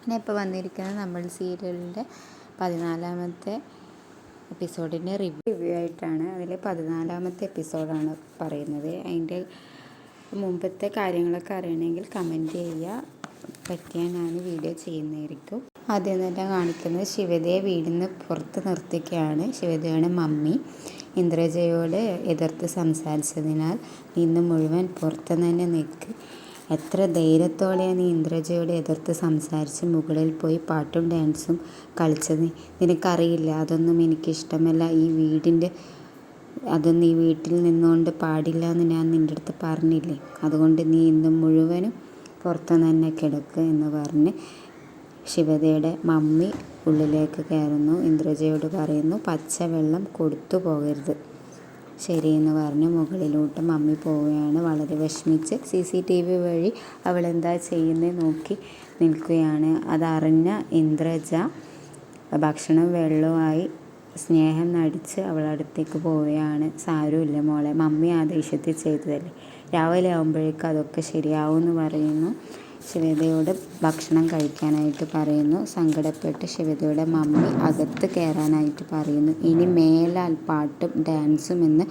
ഞാൻ ഇപ്പോൾ വന്നിരിക്കുന്നത് നമ്മൾ സീരിയലിൻ്റെ 14ാമത്തെ എപ്പിസോഡിൻ്റെ റിവ്യൂ ആയിട്ടാണ്. അതിൽ 14ാമത്തെ എപ്പിസോഡാണ് പറയുന്നത്. അതിൻ്റെ മുമ്പത്തെ കാര്യങ്ങളൊക്കെ അറിയണമെങ്കിൽ കമൻറ്റ് ചെയ്യുക, പറ്റിയാൽ ഞാൻ വീഡിയോ ചെയ്യുന്നതായിരിക്കും. ആദ്യം തന്നെ കാണിക്കുന്നത് ശിവതയെ വീടിന് പുറത്ത് നിർത്തിക്കുകയാണ്. ശിവതയുടെ മമ്മി ഇന്ദ്രജയോട് എതിർത്ത് സംസാരിച്ചതിനാൽ ഇന്ന് മുഴുവൻ പുറത്ത് തന്നെ നിൽക്ക്. എത്ര ധൈര്യത്തോടെയാണ് നീ ഇന്ദ്രജയോട് എതിർത്ത് സംസാരിച്ച് മുകളിൽ പോയി പാട്ടും ഡാൻസും കളിച്ചത്. നിനക്കറിയില്ല, അതൊന്നും എനിക്കിഷ്ടമല്ല. അതൊന്നും ഈ വീട്ടിൽ നിന്നുകൊണ്ട് പാടില്ല എന്ന് ഞാൻ നിൻ്റെ അടുത്ത് പറഞ്ഞില്ലേ. അതുകൊണ്ട് നീ ഇന്ന് മുഴുവനും പുറത്ത് തന്നെ കിടക്കുക എന്ന് പറഞ്ഞ് ശിവതയുടെ മമ്മി ഉള്ളിലേക്ക് കയറുന്നു. ഇന്ദ്രജയോട് പറയുന്നു, പച്ചവെള്ളം കൊടുത്തു പോകരുത്. ശരിയെന്ന് പറഞ്ഞ് മുകളിലോട്ട് മമ്മി പോവുകയാണ്. വളരെ വിഷമിച്ച് CCTV വഴി അവളെന്താ ചെയ്യുന്നത് നോക്കി നിൽക്കുകയാണ്. അതറിഞ്ഞ ഇന്ദ്രജ ഭക്ഷണം വെള്ളവുമായി സ്നേഹം നടിച്ച് അവളടുത്തേക്ക് പോവുകയാണ്. സാരമില്ല മോളെ, മമ്മി ആദേശത്തിൽ ചെയ്തതല്ലേ, രാവിലെ ആകുമ്പോഴേക്കും അതൊക്കെ ശരിയാവുമെന്ന് പറയുന്നു. ശിവതയോട് ഭക്ഷണം കഴിക്കാനായിട്ട് പറയുന്നു. സങ്കടപ്പെട്ട് ശിവതയുടെ മമ്മി അകത്ത് കയറാനായിട്ട് പറയുന്നു. ഇനി മേലാൽ പാട്ടും ഡാൻസും എന്ന്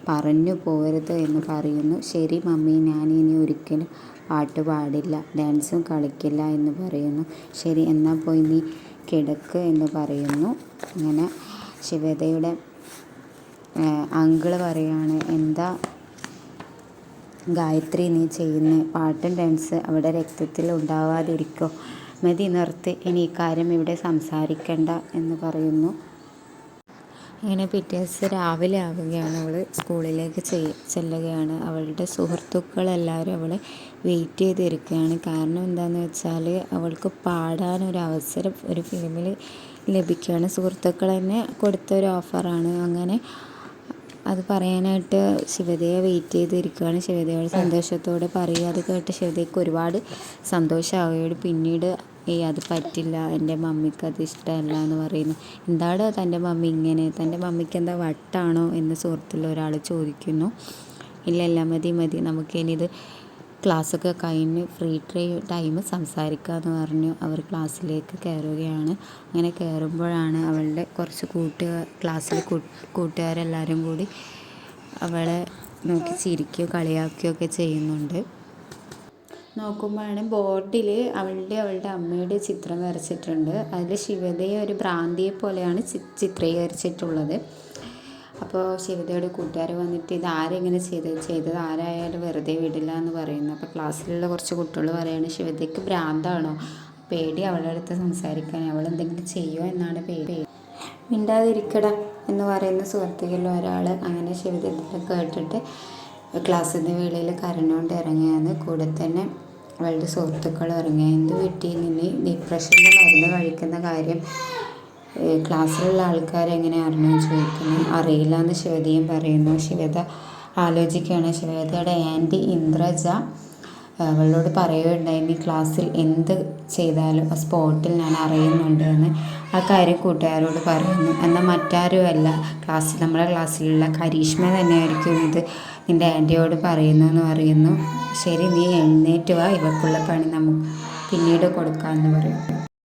പറഞ്ഞു പോകരുത് എന്ന് പറയുന്നു. ശരി മമ്മി, ഞാനിനി ഒരിക്കലും പാട്ട് പാടില്ല, ഡാൻസും കളിക്കില്ല എന്ന് പറയുന്നു. ശരി, എന്നാൽ പോയി നീ കിടക്ക് എന്ന് പറയുന്നു. അങ്ങനെ ശിവതയുടെ അങ്കിള് പറയാണ്, എന്താ ഗായത്രി നീ ചെയ്യുന്നത്? പാട്ടും ഡാൻസ് അവിടെ രക്തത്തിൽ ഉണ്ടാവാതിരിക്കോ? മതി, നിർത്ത്, ഇനി ഇക്കാര്യം ഇവിടെ സംസാരിക്കണ്ട എന്ന് പറയുന്നു. ഇങ്ങനെ പിറ്റേ ദിവസം രാവിലെ ആവുകയാണ്. അവൾ സ്കൂളിലേക്ക് ചെല്ലുകയാണ്. അവളുടെ സുഹൃത്തുക്കളെല്ലാവരും അവളെ വെയിറ്റ് ചെയ്തിരിക്കുകയാണ്. കാരണം എന്താണെന്ന് വെച്ചാൽ അവൾക്ക് പാടാനൊരവസരം ഒരു ഫിലിമിൽ ലഭിക്കുകയാണ്. സുഹൃത്തുക്കൾ തന്നെ കൊടുത്തൊരു ഓഫറാണ്. അങ്ങനെ അത് പറയാനായിട്ട് ശിവതയെ വെയിറ്റ് ചെയ്തിരിക്കുകയാണ്. ശിവതയോട് സന്തോഷത്തോടെ പറയുക. അത് കേട്ട് ശിവതയ്ക്ക് ഒരുപാട് സന്തോഷമാവുകയാണ്. പിന്നീട് അത് പറ്റില്ല, എൻ്റെ മമ്മിക്ക് അത് ഇഷ്ടമല്ല എന്ന് പറയുന്നു. എന്താടോ തൻ്റെ മമ്മി ഇങ്ങനെ, തൻ്റെ മമ്മിക്ക് എന്താ വട്ടാണോ എന്ന് സുഹൃത്തുള്ള ഒരാൾ ചോദിക്കുന്നു. ഇല്ല മതി, നമുക്കിനിത് ക്ലാസ്സൊക്കെ കഴിഞ്ഞ് ഫ്രീ ടൈം സംസാരിക്കാമെന്ന് പറഞ്ഞു അവർ ക്ലാസ്സിലേക്ക് കയറുകയാണ്. അങ്ങനെ കയറുമ്പോഴാണ് അവളുടെ കുറച്ച് ക്ലാസ്സിലെ കൂട്ടുകാരെല്ലാവരും കൂടി അവളെ നോക്കി ചിരിക്കുകയോ കളിയാക്കുകയൊക്കെ ചെയ്യുന്നുണ്ട്. നോക്കുമ്പോഴാണ് ബോർഡിൽ അവളുടെ അമ്മയുടെ ചിത്രം വരച്ചിട്ടുണ്ട്. അതിൽ ശിവതയെ ഒരു ഭ്രാന്തിയെ പോലെയാണ് ചിത്രീകരിച്ചിട്ടുള്ളത്. അപ്പോൾ ശിവതയുടെ കൂട്ടുകാർ വന്നിട്ട് ഇത് ആരെങ്ങനെ ചെയ്തത് ആരായാലും വെറുതെ വിടില്ല എന്ന് പറയുന്നു. അപ്പോൾ ക്ലാസ്സിലുള്ള കുറച്ച് കുട്ടികൾ പറയുകയാണ്, ശിവതയ്ക്ക് ഭ്രാന്താണോ, പേടി അവളുടെ അടുത്ത് സംസാരിക്കാൻ, അവളെന്തെങ്കിലും ചെയ്യുമോ എന്നാണ് പേടി. മിണ്ടാതിരിക്കട എന്ന് പറയുന്ന സുഹൃത്തുക്കളിൽ ഒരാൾ അങ്ങനെ ശിവതയെ കേട്ടിട്ട് ക്ലാസ്സിൻ്റെ വെളിയിൽ കരഞ്ഞുകൊണ്ട് ഇറങ്ങിയാണ്. കൂടെ തന്നെ അവളുടെ സുഹൃത്തുക്കൾ ഇറങ്ങുക. എന്ത് പറ്റി, നിന്നെ ഡിപ്രഷൻ്റെ മരുന്ന് കഴിക്കുന്ന കാര്യം ക്ലാസ്സിലുള്ള ആൾക്കാരെങ്ങനെ അറിഞ്ഞു ചോദിക്കുന്നു. അറിയില്ല എന്ന് ശിവതയും പറയുന്നു. ശിവത ആലോചിക്കുകയാണ്. ശിവതയുടെ ആൻറ്റി ഇന്ദ്രജ അവളോട് പറയുകയുണ്ടായി, നീ ക്ലാസ്സിൽ എന്ത് ചെയ്താലും ആ സ്പോട്ടിൽ ഞാൻ അറിയുന്നുണ്ട് എന്ന്. ആ കാര്യം കൂട്ടുകാരോട് പറയുന്നു. എന്നാൽ മറ്റാരുമല്ല, നമ്മുടെ ക്ലാസ്സിലുള്ള കരീഷ്മ തന്നെയായിരിക്കും ഇത് നിൻ്റെ ആൻറ്റിയോട് പറയുന്നതെന്ന് പറയുന്നു. ശരി, നീ എഴുന്നേറ്റ് വാ, ഇവക്കുള്ള പണി നമുക്ക് പിന്നീട് കൊടുക്കാമെന്ന് പറയും.